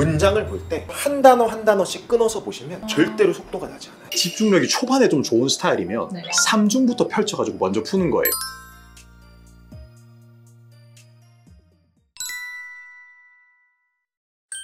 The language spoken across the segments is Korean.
문장을 볼 때 한 단어 한 단어씩 끊어서 보시면 절대로 속도가 나지 않아요. 집중력이 초반에 좀 좋은 스타일이면 네. 3중부터 펼쳐가지고 먼저 푸는 거예요.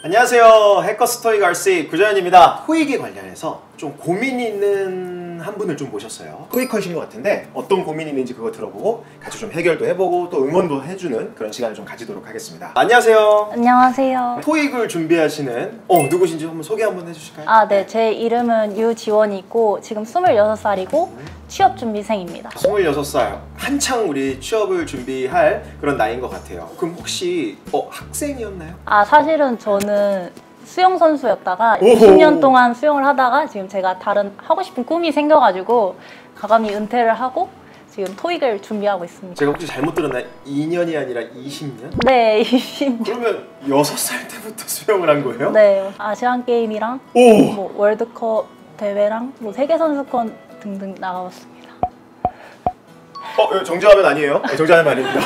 안녕하세요. 해커스 토익 RC 구자연입니다. 토익에 관련해서 좀 고민이 있는 한 분을 좀 모셨어요. 토익하신 것 같은데 어떤 고민이 있는지 그거 들어보고 같이 좀 해결도 해보고 또 응원도 해주는 그런 시간을 좀 가지도록 하겠습니다. 안녕하세요. 안녕하세요. 토익을 준비하시는 누구신지 한번 소개 한번 해주실까요? 아, 네. 제 이름은 유지원이고 지금 26살이고 취업준비생입니다. 26살. 한창 우리 취업을 준비할 그런 나이인 것 같아요. 그럼 혹시 학생이었나요? 아, 사실은 저는 수영 선수였다가 오호. 20년 동안 수영을 하다가 지금 제가 다른 하고 싶은 꿈이 생겨가지고 과감히 은퇴를 하고 지금 토익을 준비하고 있습니다. 제가 혹시 잘못 들었나요? 2년이 아니라 20년? 네, 20년. 그러면 6살 때부터 수영을 한 거예요? 네, 아시안 게임이랑 오! 뭐 월드컵 대회랑 뭐 세계 선수권 등등 나가봤습니다. 정정하면 아니에요? 정정하면 아닙니다.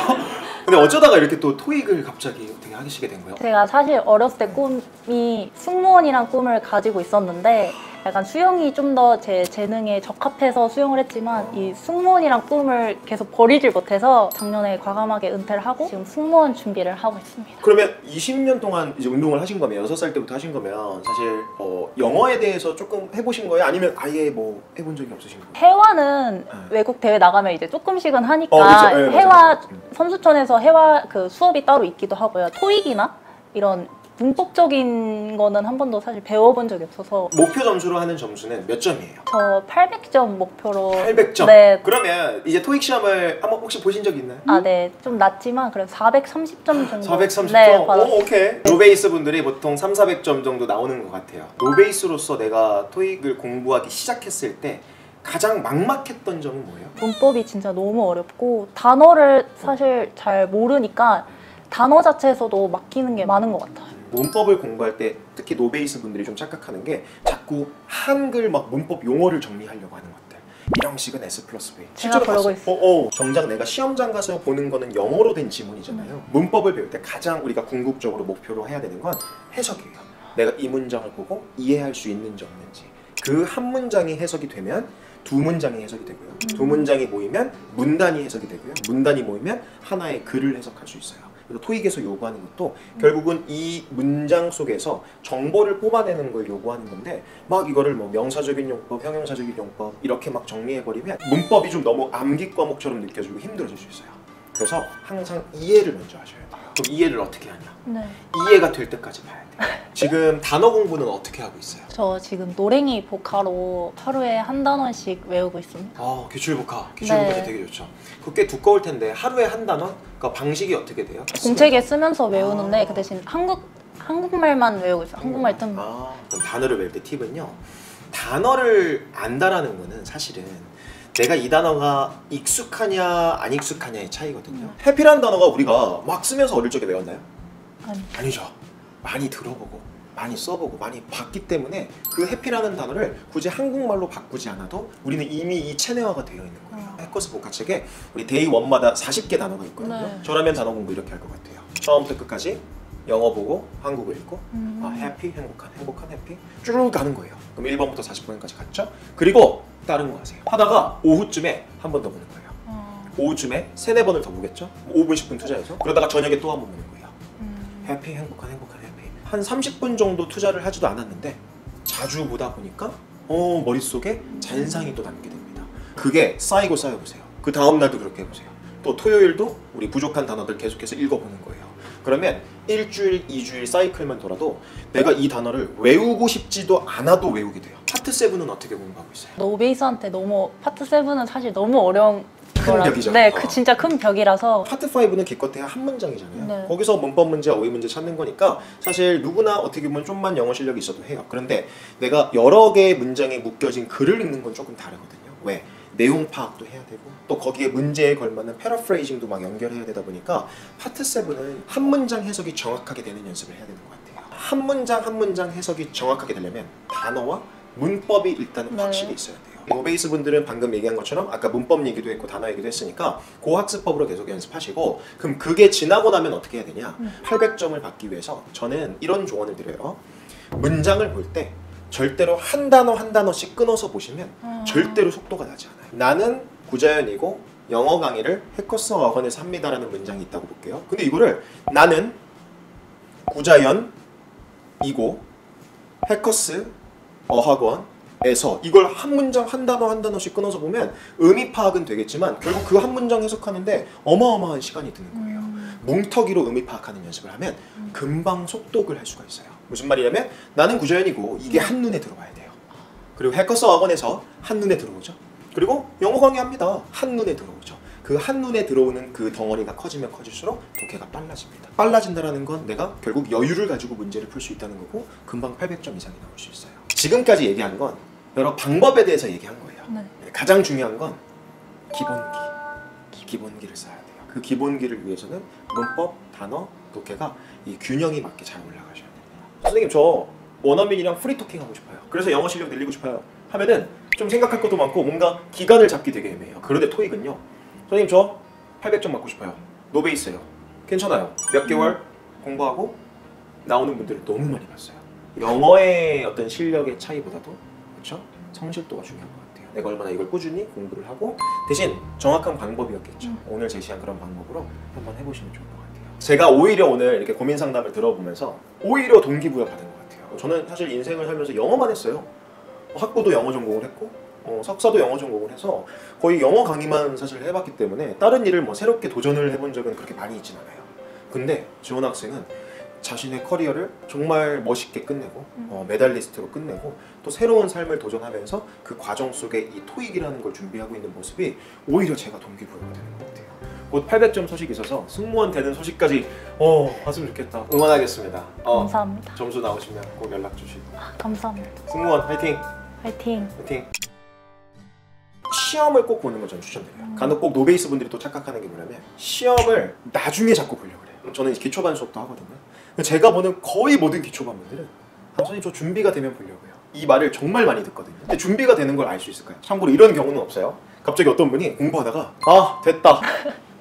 근데 어쩌다가 이렇게 또 토익을 갑자기 어떻게 하시게 된 거예요? 제가 사실 어렸을 때 꿈이 승무원이란 꿈을 가지고 있었는데 약간 수영이 좀 더 제 재능에 적합해서 수영을 했지만 이 승무원이란 꿈을 계속 버리질 못해서 작년에 과감하게 은퇴를 하고 지금 승무원 준비를 하고 있습니다. 그러면 20년 동안 이제 운동을 하신 거면 6살 때부터 하신 거면 사실 영어에 대해서 조금 해보신 거예요? 아니면 아예 뭐 해본 적이 없으신 거예요? 해화는 외국 대회 나가면 이제 조금씩은 하니까 그쵸. 네, 해화 선수촌에서 해화 그 수업이 따로 있기도 하고요. 토익이나 이런 문법적인 거는 한 번도 사실 배워본 적이 없어서. 목표 점수로 하는 점수는 몇 점이에요? 저 800점 목표로. 800점? 네. 그러면 이제 토익 시험을 한번 혹시 보신 적 있나요? 아, 네. 좀 낮지만 그래도 430점 정도. 430점? 네, 받았어요. 오케이. 노베이스 분들이 보통 3,400점 정도 나오는 것 같아요. 노베이스로서 내가 토익을 공부하기 시작했을 때 가장 막막했던 점은 뭐예요? 문법이 진짜 너무 어렵고 단어를 사실 잘 모르니까 단어 자체에서도 막히는 게 많은 것 같아요. 문법을 공부할 때 특히 노베이스 분들이 좀 착각하는 게 자꾸 한글 막 문법 용어를 정리하려고 하는 것들. 이 형식은 S 플러스 V. 제가 그러고 있어요. 정작 내가 시험장 가서 보는 거는 영어로 된 지문이잖아요. 문법을 배울 때 가장 우리가 궁극적으로 목표로 해야 되는 건 해석이에요. 내가 이 문장을 보고 이해할 수 있는지 없는지. 그 한 문장이 해석이 되면 두 문장이 해석이 되고요. 두 문장이 모이면 문단이 해석이 되고요. 문단이 모이면 하나의 글을 해석할 수 있어요. 그래서 토익에서 요구하는 것도 결국은 이 문장 속에서 정보를 뽑아내는 걸 요구하는 건데 막 이거를 뭐 명사적인 용법, 형용사적인 용법 이렇게 막 정리해버리면 문법이 좀 너무 암기 과목처럼 느껴지고 힘들어질 수 있어요. 그래서 항상 이해를 먼저 하셔야 돼요. 그럼 이해를 어떻게 하냐? 네. 이해가 될 때까지 봐야 돼요. 지금 단어 공부는 어떻게 하고 있어요? 저 지금 노랭이 복화로 하루에 한 단원씩 외우고 있습니다. 기출복화. 기출복화 네. 되게 좋죠. 그거 꽤 두꺼울 텐데 하루에 한 단원? 그러니까 방식이 어떻게 돼요? 공책에 쓰면서 외우는데 그 대신 한국말만 외우고 있어요. 한국말 뜸. 그럼 단어를 외울 때 팁은요. 단어를 안다라는 거는 사실은 내가 이 단어가 익숙하냐 안 익숙하냐의 차이거든요. 해피라는 단어가 우리가 막 쓰면서 어릴 적에 외웠나요? 아니죠. 많이 들어보고 많이 써보고 많이 봤기 때문에 그 해피라는 단어를 굳이 한국말로 바꾸지 않아도 우리는 이미 이 체내화가 되어 있는 거예요. 해커스 복화책에 우리 데이 1마다 40개 단어가 있거든요. 네. 저라면 단어 공부 이렇게 할 것 같아요. 처음부터 끝까지 영어 보고 한국어 읽고 해피, 행복한 해피 쭉 가는 거예요. 그럼 1번부터 40번까지 갔죠? 그리고 다른 거 하세요. 하다가 오후쯤에 한 번 더 보는 거예요. 오후쯤에 3-4번을 더 보겠죠? 5분, 10분 투자해서 그러다가 저녁에 또 한 번 보는 거예요. 해피, 행복한 해피. 한 30분 정도 투자를 하지도 않았는데 자주 보다 보니까 머릿속에 잔상이 또 남게 됩니다. 그게 쌓이고 쌓여보세요. 그 다음날도 그렇게 해보세요. 또 토요일도 우리 부족한 단어들 계속해서 읽어보는 거예요. 그러면 일주일, 2주일 사이클만 돌아도 내가 이 단어를 외우고 싶지도 않아도 외우게 돼요. 파트 7은 어떻게 공부하고 있어요? 노베이스한테 너무 파트 7은 사실 너무 어려운 큰 벽이죠. 네, 진짜 큰 벽이라서. 파트 5는 기껏해야 한 문장이잖아요. 네. 거기서 문법 문제, 어휘 문제 찾는 거니까 사실 누구나 어떻게 보면 좀만 영어 실력이 있어도 해요. 그런데 내가 여러 개의 문장에 묶여진 글을 읽는 건 조금 다르거든요. 왜? 내용 파악도 해야 되고 또 거기에 문제에 걸맞는 패러프레이징도 막 연결해야 되다 보니까 파트 7은 한 문장 해석이 정확하게 되는 연습을 해야 되는 것 같아요. 한 문장 한 문장 해석이 정확하게 되려면 단어와 문법이 일단은 네. 확실히 있어야 돼요. 노베이스 분들은 방금 얘기한 것처럼 아까 문법 얘기도 했고 단어 얘기도 했으니까 그 학습법으로 계속 연습하시고, 그럼 그게 지나고 나면 어떻게 해야 되냐? 800점을 받기 위해서 저는 이런 조언을 드려요. 문장을 볼 때 절대로 한 단어 한 단어씩 끊어서 보시면 절대로 속도가 나지 않아요. 나는 구자연이고 영어 강의를 해커스 어학원에서 합니다라는 문장이 있다고 볼게요. 근데 이거를 나는 구자연이고 해커스 어학원에서 이걸 한 문장 한 단어 한 단어씩 끊어서 보면 의미 파악은 되겠지만 결국 그 한 문장 해석하는데 어마어마한 시간이 드는 거예요. 뭉터기로 의미 파악하는 연습을 하면 금방 속독을 할 수가 있어요. 무슨 말이냐면 나는 구자연이고 이게 한눈에 들어와야 돼요. 그리고 해커스 어학원에서 한눈에 들어오죠. 그리고 영어 강의합니다. 한눈에 들어오죠. 그 한눈에 들어오는 그 덩어리가 커지면 커질수록 독해가 빨라집니다. 빨라진다는 건 내가 결국 여유를 가지고 문제를 풀 수 있다는 거고 금방 800점 이상이 나올 수 있어요. 지금까지 얘기한 건 여러 방법에 대해서 얘기한 거예요. 네. 가장 중요한 건 기본기를 쌓아야 돼요. 그 기본기를 위해서는 문법, 단어, 독해가 이 균형이 맞게 잘 올라가셔야 됩니다. 선생님 저 원어민이랑 프리토킹 하고 싶어요. 그래서 영어 실력 늘리고 싶어요. 하면은 좀 생각할 것도 많고 뭔가 기간을 잡기 되게 애매해요. 그런데 토익은요. 선생님 저 800점 맞고 싶어요. 노베이스예요. 괜찮아요. 몇 개월 공부하고 나오는 분들을 너무 많이 봤어요. 영어의 어떤 실력의 차이보다도 그렇죠? 성실도가 중요한 것 같아요. 내가 얼마나 이걸 꾸준히 공부를 하고 대신 정확한 방법이었겠죠. 오늘 제시한 그런 방법으로 한번 해보시면 좋을 것 같아요. 제가 오히려 오늘 이렇게 고민 상담을 들어보면서 오히려 동기부여 받은 것 같아요. 저는 사실 인생을 살면서 영어만 했어요. 학부도 영어 전공을 했고 석사도 영어 전공을 해서 거의 영어 강의만 사실 해봤기 때문에 다른 일을 뭐 새롭게 도전을 해본 적은 그렇게 많이 있진 않아요. 근데 지원 학생은 자신의 커리어를 정말 멋있게 끝내고 메달리스트로 끝내고 또 새로운 삶을 도전하면서 그 과정 속에 이 토익이라는 걸 준비하고 있는 모습이 오히려 제가 동기부여가 되는 것 같아요. 곧 800점 소식이 있어서 승무원 되는 소식까지 왔으면 좋겠다. 응원하겠습니다. 감사합니다. 점수 나오시면 꼭 연락 주시고. 감사합니다. 승무원 화이팅! 화이팅! 화이팅! 시험을 꼭 보는 걸 저는 추천드려요. 간혹 꼭 노베이스 분들이 또 착각하는 게 뭐냐면 시험을 나중에 자꾸 보려고 그래요. 저는 기초반 수업도 하거든요. 제가 보는 거의 모든 기초반 분들은 선생님 저 준비가 되면 보려고요. 이 말을 정말 많이 듣거든요. 근데 준비가 되는 걸 알 수 있을까요? 참고로 이런 경우는 없어요. 갑자기 어떤 분이 공부하다가 됐다.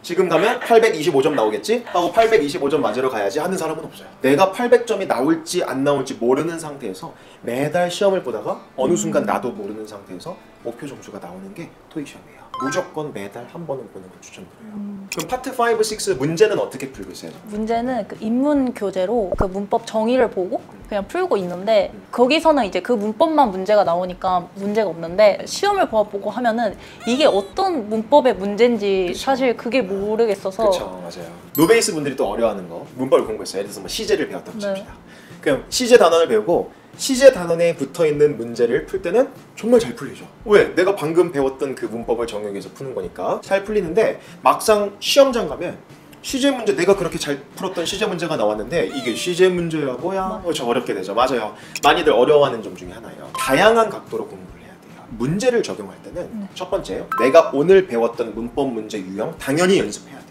지금 가면 825점 나오겠지? 하고 825점 맞으러 가야지 하는 사람은 없어요. 내가 800점이 나올지 안 나올지 모르는 상태에서 매달 시험을 보다가 어느 순간 나도 모르는 상태에서 목표 점수가 나오는 게 토익 시험이에요. 무조건 매달 한 번은 보는 걸 추천드려요. 그럼 파트 5, 6 문제는 어떻게 풀고 있어요? 문제는 그 인문 교재로 그 문법 정의를 보고 그냥 풀고 있는데 거기서는 이제 그 문법만 문제가 나오니까 문제가 없는데 시험을 보고 하면은 이게 어떤 문법의 문제인지 그쵸. 사실 그게 모르겠어서 그렇죠, 맞아요. 노베이스 분들이 또 어려워하는 거 문법을 공부했어요. 예를 들어서 뭐 시제를 배웠다고 네. 칩시다. 그럼 시제 단원을 배우고 시제 단원에 붙어있는 문제를 풀 때는 정말 잘 풀리죠. 왜? 내가 방금 배웠던 그 문법을 적용해서 푸는 거니까 잘 풀리는데 막상 시험장 가면 시제 문제 내가 그렇게 잘 풀었던 시제 문제가 나왔는데 이게 시제 문제야 뭐야? 좀 어렵게 되죠. 맞아요. 많이들 어려워하는 점 중에 하나예요. 다양한 각도로 공부를 해야 돼요. 문제를 적용할 때는 첫 번째 내가 오늘 배웠던 문법 문제 유형 당연히 연습해야 돼요.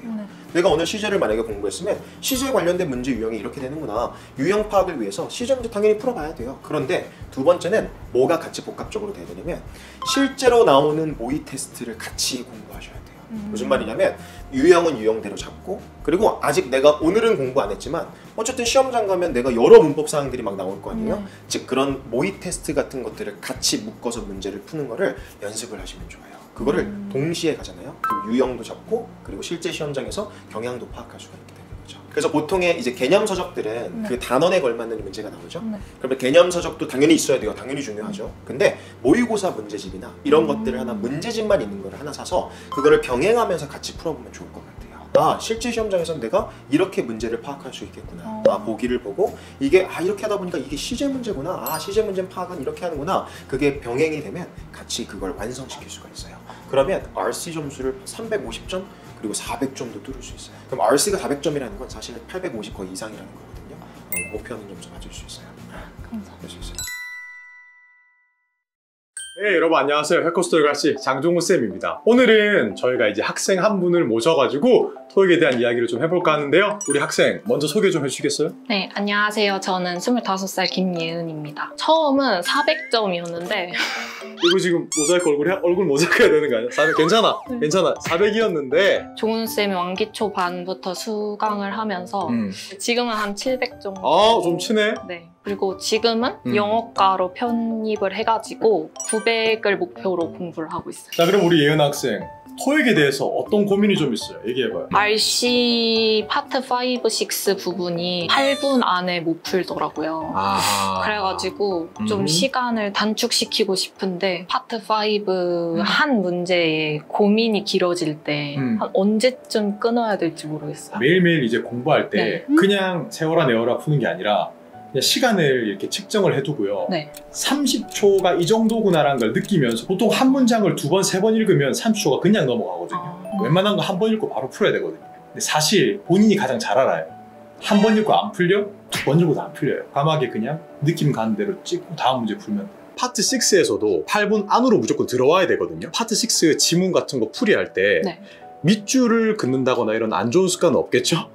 내가 오늘 시제를 만약에 공부했으면 시제 관련된 문제 유형이 이렇게 되는구나. 유형 파악을 위해서 시제 문제 당연히 풀어봐야 돼요. 그런데 두 번째는 뭐가 같이 복합적으로 돼야 되냐면 실제로 나오는 모의 테스트를 같이 공부하셔야 돼요. 무슨 말이냐면 유형은 유형대로 잡고 그리고 아직 내가 오늘은 공부 안 했지만 어쨌든 시험장 가면 내가 여러 문법 사항들이 막 나올 거 아니에요. 즉 그런 모의 테스트 같은 것들을 같이 묶어서 문제를 푸는 거를 연습을 하시면 좋아요. 그거를 동시에 가잖아요. 그럼 유형도 잡고 그리고 실제 시험장에서 경향도 파악할 수가 있게 되는 거죠. 그래서 보통의 이제 개념 서적들은 그 단원에 걸맞는 문제가 나오죠. 그러면 개념 서적도 당연히 있어야 돼요. 당연히 중요하죠. 근데 모의고사 문제집이나 이런 것들을 하나 문제집만 있는 걸 하나 사서 그거를 병행하면서 같이 풀어보면 좋을 것 같아요. 실제 시험장에서는 내가 이렇게 문제를 파악할 수 있겠구나. 보기를 보고 이게 이렇게 하다 보니까 이게 시제 문제구나. 시제 문제 파악은 이렇게 하는구나. 그게 병행이 되면 같이 그걸 완성시킬 수가 있어요. 그러면 RC 점수를 350점 그리고 400점도 뚫을 수 있어요. 그럼 RC가 400점이라는 건 사실 850 거의 이상이라는 거거든요. 목표하는 점수 맞을 수 있어요. 감사합니다. 그럴 수 있어요. 네, 여러분 안녕하세요. 해커스토리갈씨 장종우 쌤입니다. 오늘은 저희가 이제 학생 한 분을 모셔가지고 토익에 대한 이야기를 좀 해볼까 하는데요. 우리 학생 먼저 소개 좀 해주시겠어요? 네, 안녕하세요. 저는 25살 김예은입니다. 처음은 400점이었는데 이거 지금 모자이크 얼굴 모자이크 해야 되는 거 아니야? 400 괜찮아. 괜찮아. 400이었는데 종훈쌤이 왕기초 반부터 수강을 하면서 지금은 한 700 정도. 아, 좀 친해. 네. 그리고 지금은 영어과로 편입을 해가지고 900을 목표로 공부를 하고 있어요. 자, 그럼 우리 예은 학생 토익에 대해서 어떤 고민이 좀 있어요? 얘기해봐요. RC 파트 5, 6 부분이 8분 안에 못 풀더라고요. 그래가지고 좀 시간을 단축시키고 싶은데 파트 5 한 문제에 고민이 길어질 때 한 언제쯤 끊어야 될지 모르겠어요. 매일매일 이제 공부할 때 네. 그냥 세워라 내워라 푸는 게 아니라 그냥 시간을 이렇게 측정을 해두고요. 네. 30초가 이 정도구나라는 걸 느끼면서 보통 한 문장을 2번, 3번 읽으면 30초가 그냥 넘어가거든요. 웬만한 거 한 번 읽고 바로 풀어야 되거든요. 근데 사실 본인이 가장 잘 알아요. 한 번 읽고 안 풀려? 2번 읽고도 안 풀려요. 과감하게 그냥 느낌 가는 대로 찍고 다음 문제 풀면 돼요. 파트 6에서도 8분 안으로 무조건 들어와야 되거든요. 파트 6 지문 같은 거 풀이할 때 네. 밑줄을 긋는다거나 이런 안 좋은 습관은 없겠죠?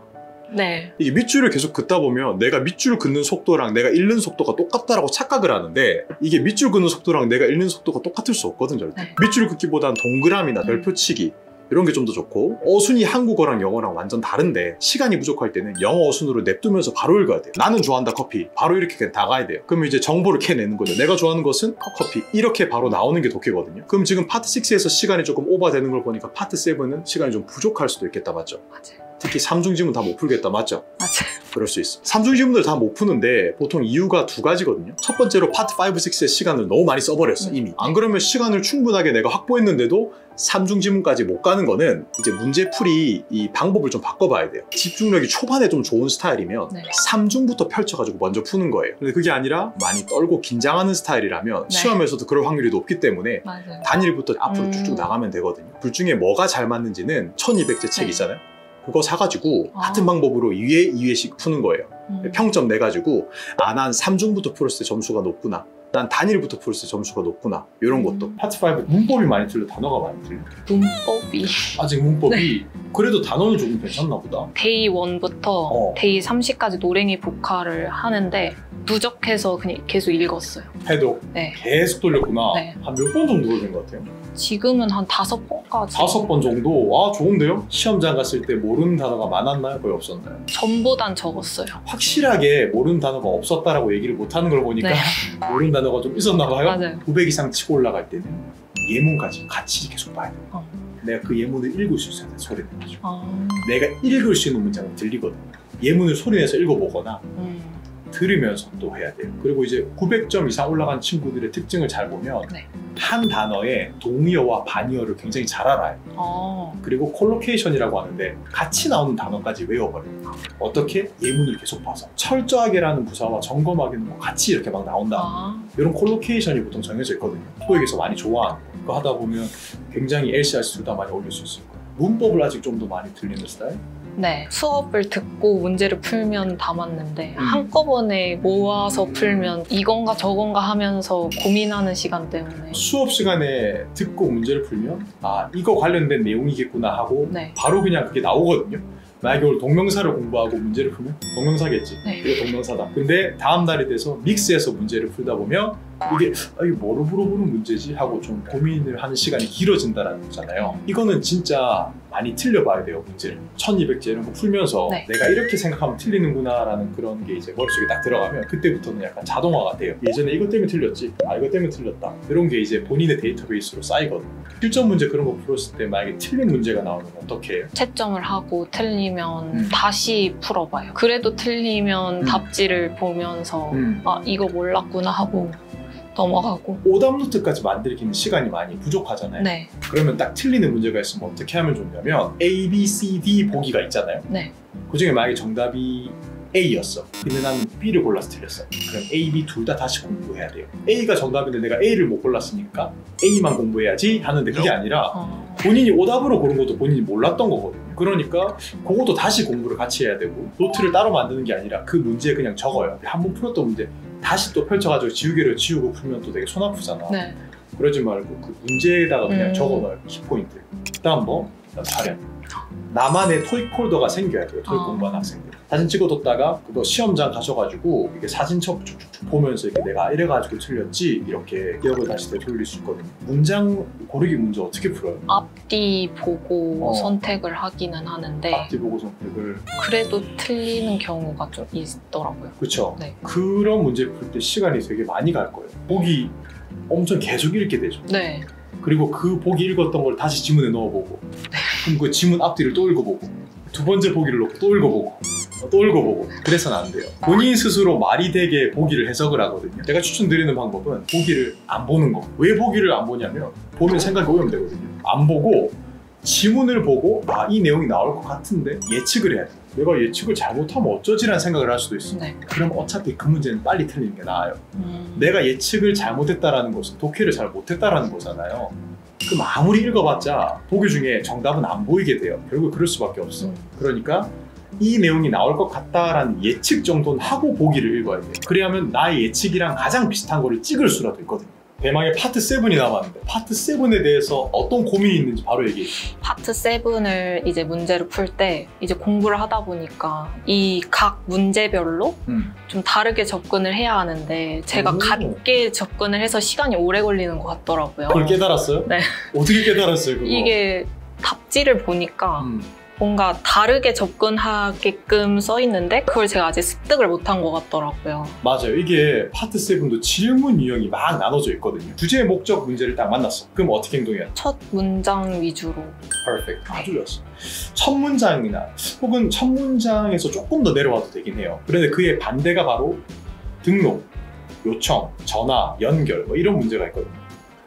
네. 이게 밑줄을 계속 긋다 보면 내가 밑줄 긋는 속도랑 내가 읽는 속도가 똑같다라고 착각을 하는데 이게 밑줄 긋는 속도랑 내가 읽는 속도가 똑같을 수 없거든 절대. 네. 밑줄 긋기보단 동그라미나 별표치기 이런 게 좀 더 좋고 어순이 한국어랑 영어랑 완전 다른데 시간이 부족할 때는 영어 어순으로 냅두면서 바로 읽어야 돼요. 나는 좋아한다 커피 바로 이렇게 그냥 다 가야 돼요. 그러면 이제 정보를 캐내는 거죠. 내가 좋아하는 것은 커피 이렇게 바로 나오는 게 독해거든요. 그럼 지금 파트 6에서 시간이 조금 오버되는 걸 보니까 파트 7은 시간이 좀 부족할 수도 있겠다 맞죠? 맞아요. 특히 삼중지문 다 못 풀겠다 맞죠? 맞아요. 그럴 수 있어. 삼중지문들 다 못 푸는데 보통 이유가 2가지거든요. 첫 번째로 파트 5, 6의 시간을 너무 많이 써버렸어 이미. 안 그러면 시간을 충분하게 내가 확보했는데도 삼중지문까지 못 가는 거는 이제 문제풀이 이 방법을 좀 바꿔봐야 돼요. 집중력이 초반에 좀 좋은 스타일이면 네. 3중부터 펼쳐가지고 먼저 푸는 거예요. 근데 그게 아니라 많이 떨고 긴장하는 스타일이라면 네. 시험에서도 그럴 확률이 높기 때문에 맞아요. 단일부터 앞으로 쭉쭉 나가면 되거든요. 둘 중에 뭐가 잘 맞는지는 1200제 책 네. 있잖아요. 그거 사가지고 같은 방법으로 2회, 2회씩 푸는 거예요. 평점 내가지고 난 3중부터 풀었을 때 점수가 높구나. 난 단일부터 풀었을 때 점수가 높구나. 이런 것도. 파트 5 문법이 많이 틀려. 단어가 많이 틀려. 문법이 아직 문법이 그래도 단어는 조금 괜찮나 보다. 데이 1부터 데이 30까지 노랭이 복화를 하는데 누적해서 그냥 계속 읽었어요. 해도 네. 계속 돌렸구나. 네. 한 몇 번 정도 돌린 것 같아요? 지금은 한 5번까지. 5번 정도? 아 좋은데요? 시험장 갔을 때 모르는 단어가 많았나요? 거의 없었나요? 전보단 적었어요. 확실하게 모르는 단어가 없었다라고 얘기를 못하는 걸 보니까 네. 모르는 단어가 좀 있었나 봐요? 맞아요. 900 이상 치고 올라갈 때는 예문까지 같이 계속 봐야 돼요. 내가 그 예문을 읽을 수 있어야 돼, 소리 내가지고. 내가 읽을 수 있는 문장은 들리거든요. 예문을 소리내서 읽어보거나 들으면서 또 해야 돼요. 그리고 이제 900점 이상 올라간 친구들의 특징을 잘 보면 네. 한 단어의 동의어와 반의어를 굉장히 잘 알아요. 그리고 콜로케이션이라고 하는데 같이 나오는 단어까지 외워버려요. 어떻게? 예문을 계속 봐서 철저하게라는 부사와 점검하게는 뭐 같이 이렇게 막 나온다. 이런 콜로케이션이 보통 정해져 있거든요. 토익에서 많이 좋아하는 거. 그거 하다 보면 굉장히 LCRC 둘 다 많이 올릴 수 있을 거예요. 문법을 아직 좀 더 많이 들리는 스타일? 네. 수업을 듣고 문제를 풀면 다 맞는데 한꺼번에 모아서 풀면 이건가 저건가 하면서 고민하는 시간 때문에 수업 시간에 듣고 문제를 풀면 이거 관련된 내용이겠구나 하고 네. 바로 그냥 그게 나오거든요. 만약에 오늘 동명사를 공부하고 문제를 풀면 동명사겠지. 네. 이게 동명사다. 근데 다음 날이 돼서 믹스해서 문제를 풀다 보면 이게 뭐로 물어보는 문제지 하고 좀 고민을 하는 시간이 길어진다는 거잖아요. 이거는 진짜 많이 틀려봐야 돼요, 문제를. 1200제 이런 거 풀면서 네. 내가 이렇게 생각하면 틀리는구나 라는 그런 게 이제 머릿속에 딱 들어가면 그때부터는 약간 자동화가 돼요. 예전에 이것 때문에 틀렸지, 이것 때문에 틀렸다. 이런 게 이제 본인의 데이터베이스로 쌓이거든요. 실전 문제 그런 거 풀었을 때 만약에 틀린 문제가 나오면 어떻게 해요? 채점을 하고 틀리면 다시 풀어봐요. 그래도 틀리면 답지를 보면서 이거 몰랐구나 하고 넘어가고. 오답 노트까지 만들기는 시간이 많이 부족하잖아요. 네. 그러면 딱 틀리는 문제가 있으면 어떻게 하면 좋냐면 A, B, C, D 보기가 있잖아요. 네. 그중에 만약에 정답이 A였어. 근데 나는 B를 골라서 틀렸어. 그럼 A, B 둘 다 다시 공부해야 돼요. A가 정답인데 내가 A를 못 골랐으니까 A만 공부해야지 하는데 그게 아니라 본인이 오답으로 고른 것도 본인이 몰랐던 거거든요. 그러니까 그것도 다시 공부를 같이 해야 되고 노트를 따로 만드는 게 아니라 그 문제에 그냥 적어요. 한 번 풀었던 문제 다시 또 펼쳐가지고 지우개로 지우고 풀면 또 되게 손 아프잖아. 네. 그러지 말고 그 문제에다가 그냥 적어놔요. 키포인트. 그다음 뭐 그다음 촬영. 나만의 토익 폴더가 생겨야 돼요. 토익 공부하는 학생들. 사진 찍어뒀다가 그거 시험장 가셔가지고 이게 사진첩 쭉쭉 보면서 이렇게 내가 이래가지고 틀렸지 이렇게 기억을 다시 되돌릴 수 있거든요. 문장 고르기 문제 어떻게 풀어요? 앞뒤 보고 선택을 하기는 하는데 앞뒤 보고 선택을 그래도 틀리는 경우가 좀 있더라고요. 그렇죠. 네. 그런 문제 풀 때 시간이 되게 많이 갈 거예요. 보기 엄청 계속 읽게 되죠. 네. 그리고 그 보기 읽었던 걸 다시 지문에 넣어보고 그럼 그 지문 앞뒤를 또 읽어보고 두 번째 보기를 놓고 또 읽어보고 또 읽어보고 그래서는 안 돼요. 본인 스스로 말이 되게 보기를 해석을 하거든요. 제가 추천드리는 방법은 보기를 안 보는 거. 왜 보기를 안 보냐면 보면 생각이 오염 되거든요. 안 보고 지문을 보고 아, 이 내용이 나올 것 같은데 예측을 해야 돼요. 내가 예측을 잘못하면 어쩌지라는 생각을 할 수도 있어요. 네. 그럼 어차피 그 문제는 빨리 틀리는 게 나아요. 내가 예측을 잘못했다라는 것은 독해를 잘 못했다라는 거잖아요. 그럼 아무리 읽어봤자 보기 중에 정답은 안 보이게 돼요. 결국 그럴 수밖에 없어. 그러니까 이 내용이 나올 것 같다라는 예측 정도는 하고 보기를 읽어야 돼요. 그래야면 나의 예측이랑 가장 비슷한 거를 찍을 수라도 있거든요. 대망의 파트 7이 남았는데 파트 7에 대해서 어떤 고민이 있는지 바로 얘기해 주세요. 파트 7을 이제 문제를 풀 때 이제 공부를 하다 보니까 이 각 문제별로 좀 다르게 접근을 해야 하는데 제가 같게 접근을 해서 시간이 오래 걸리는 것 같더라고요. 그걸 깨달았어요? 네. 어떻게 깨달았어요 그거? 이게 답지를 보니까 뭔가 다르게 접근하게끔 써 있는데 그걸 제가 아직 습득을 못한 것 같더라고요. 맞아요. 이게 파트 7도 질문 유형이 막 나눠져 있거든요. 주제, 목적, 문제를 딱 만났어. 그럼 어떻게 행동해야 돼? 첫 문장 위주로. 퍼펙트. 아주 좋았어. 첫 문장이나 혹은 첫 문장에서 조금 더 내려와도 되긴 해요. 그런데 그의 반대가 바로 등록, 요청, 전화, 연결 뭐 이런 문제가 있거든요.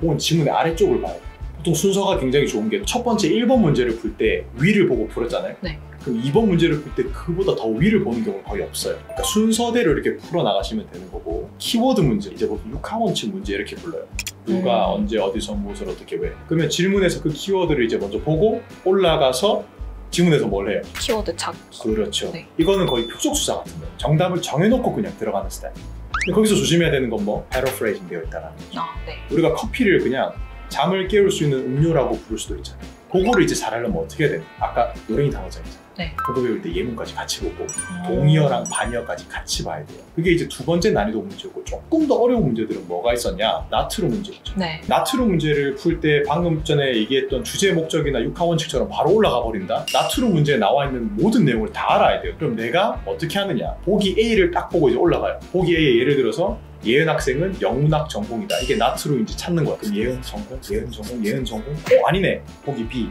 혹은 지문의 아래쪽을 봐야 돼요. 보통 순서가 굉장히 좋은 게 첫 번째 1번 문제를 풀 때 위를 보고 풀었잖아요. 네. 그럼 2번 문제를 풀 때 그보다 더 위를 보는 경우는 거의 없어요. 그러니까 순서대로 이렇게 풀어나가시면 되는 거고 키워드 문제, 이제 보통 육하원칙 문제 이렇게 불러요. 누가 언제 어디서 무엇을 어떻게 왜. 그러면 질문에서 그 키워드를 이제 먼저 보고 올라가서 지문에서 뭘 해요? 키워드 찾기. 그렇죠. 네. 이거는 거의 표적수사 같은 거예요. 정답을 정해놓고 그냥 들어가는 스타일. 근데 거기서 조심해야 되는 건 뭐? 패러프레이징 되어 있다라는 거죠. 네. 우리가 커피를 그냥 잠을 깨울 수 있는 음료라고 부를 수도 있잖아요. 그거를 이제 잘하려면 어떻게 해야 되나? 아까 노랭이 단어장이잖아요. 네. 그거 배울 때 예문까지 같이 보고 동의어랑 반의어까지 같이 봐야 돼요. 그게 이제 두 번째 난이도 문제고 조금 더 어려운 문제들은 뭐가 있었냐? 나트로 문제죠. 네. 나트로 문제를 풀 때 방금 전에 얘기했던 주제, 목적이나 육하원칙처럼 바로 올라가 버린다? 나트로 문제에 나와 있는 모든 내용을 다 알아야 돼요. 그럼 내가 어떻게 하느냐? 보기 A를 딱 보고 이제 올라가요. 보기 A에 예를 들어서 예은 학생은 영문학 전공이다. 이게 나트로 이제 찾는 거야. 그럼 예은 전공, 예은 전공, 예은 전공? 아니네. 보기 B.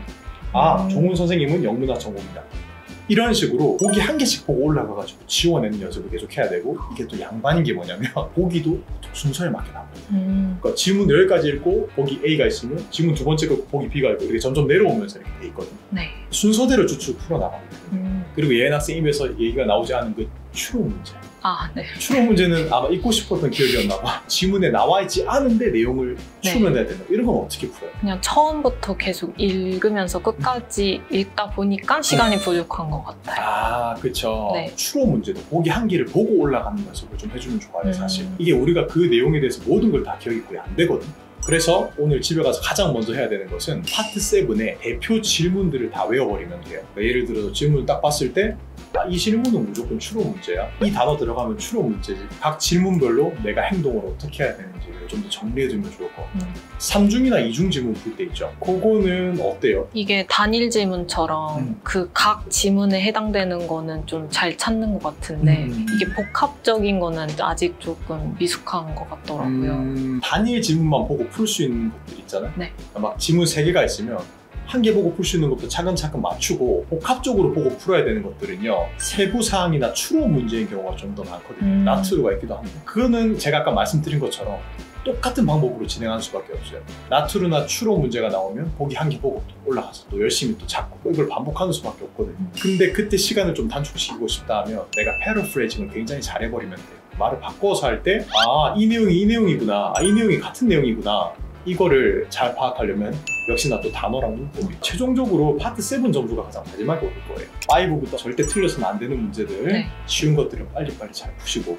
종훈 선생님은 영문학 전공이다. 이런 식으로 보기 한 개씩 보고 올라가가지고 지워내는 연습을 계속 해야 되고 이게 또 양반인 게 뭐냐면 보기도 순서에 맞게 나옵니다. 그러니까 지문 10가지 읽고 보기 A가 있으면 지문 두 번째 거 보기 B가 있고 이렇게 점점 내려오면서 이렇게 돼 있거든요. 네. 순서대로 쭉쭉 풀어나갑니다. 그리고 예은 학생 입에서 얘기가 나오지 않은 그 추론 문제. 네. 추론 문제는 아마 읽고 싶었던 기억이었나 봐. 지문에 나와 있지 않은데 내용을 추론해야 된다. 이런 건 어떻게 풀어요? 그냥 처음부터 계속 읽으면서 끝까지 읽다 보니까 시간이 부족한 것 같아요. 그쵸. 네. 추론 문제도 보기 한 개를 보고 올라가는 연습을 좀 해주면 좋아요, 사실. 이게 우리가 그 내용에 대해서 모든 걸 다 기억이 거의 안 되거든요. 그래서 오늘 집에 가서 가장 먼저 해야 되는 것은 파트 7의 대표 질문들을 다 외워버리면 돼요. 그러니까 예를 들어서 질문을 딱 봤을 때 이 질문은 무조건 추론 문제야. 이 단어 들어가면 추론 문제지. 각 질문별로 내가 행동을 어떻게 해야 되는지를 좀 더 정리해두면 좋을 것 같아요. 3중이나 2중 질문 풀 때 있죠. 그거는 어때요? 이게 단일 지문처럼 그 각 지문에 해당되는 거는 좀 잘 찾는 것 같은데 이게 복합적인 거는 아직 조금 미숙한 것 같더라고요. 단일 지문만 보고 풀 수 있는 것들 있잖아요. 네. 그러니까 막 지문 3개가 있으면 한 개 보고 풀 수 있는 것도 차근차근 맞추고 복합적으로 보고 풀어야 되는 것들은요 세부 사항이나 추론 문제인 경우가 좀 더 많거든요. 나트루가 있기도 한데 그거는 제가 아까 말씀드린 것처럼 똑같은 방법으로 진행할 수밖에 없어요. 나트루나 추론 문제가 나오면 보기 한 개 보고 또 올라가서 또 열심히 또 찾고 이걸 반복하는 수밖에 없거든요. 근데 그때 시간을 좀 단축시키고 싶다 하면 내가 패러프레이징을 굉장히 잘해버리면 돼요. 말을 바꿔서 할 때 이 내용이 이 내용이구나, 이 내용이 같은 내용이구나, 이거를 잘 파악하려면 역시나 또 단어랑 문법이 최종적으로 파트 7 점수가 가장 마지막에 오를 거예요. 5부터 절대 틀려서는 안 되는 문제들, 쉬운 것들은 빨리빨리 잘 푸시고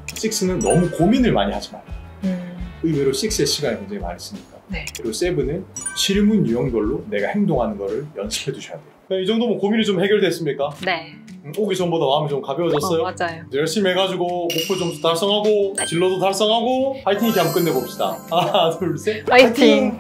6는 너무 고민을 많이 하지 말아요. 의외로 6의 시간이 굉장히 많이 쓰니까. 그리고 7은 질문 유형별로 내가 행동하는 거를 연습해 두셔야 돼요. 네, 이 정도면 고민이 좀 해결됐습니까? 네. 오기 전보다 마음이 좀 가벼워졌어요? 맞아요. 열심히 해가지고 목표 점수 달성하고 진로도 달성하고 파이팅 있게 한번 끝내봅시다. 하나 둘 셋 파이팅!